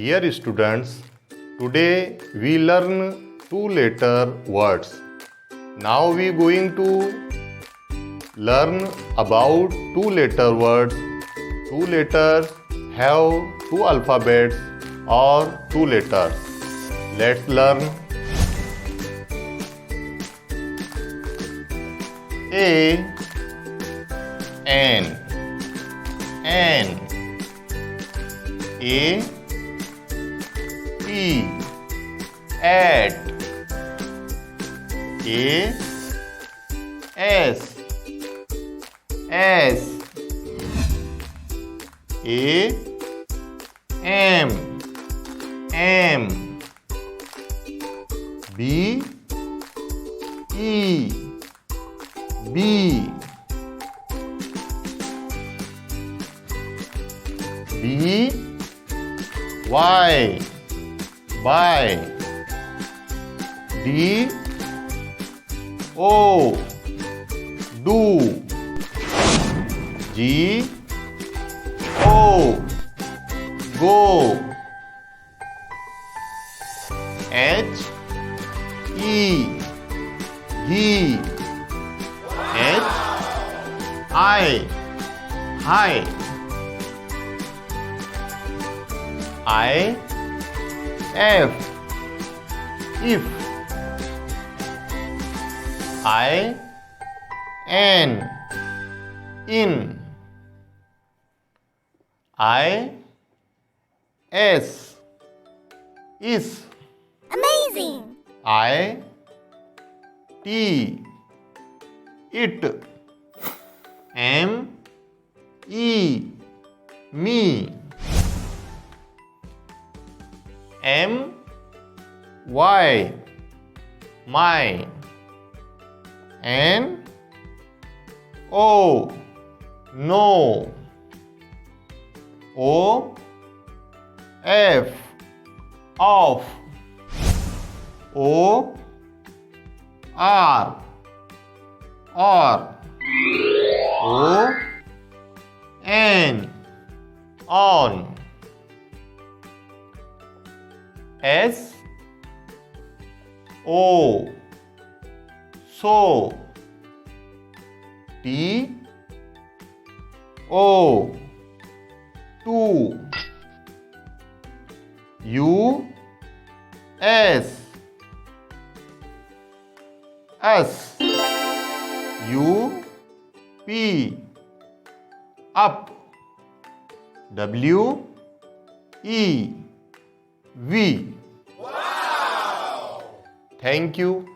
Dear students, today we learn two-letter words. Now we going to learn about two-letter words. Two letters have two alphabets or two letters. Let's learn. A N N A T at A S S A M M B E B B Y by D O do G O go H E he H I hi I F if I N in I S is Amazing! I T it M E me M Y my N O no O F off O R or O N on S O so T O to U S us U P up W E V. Wow! Thank you.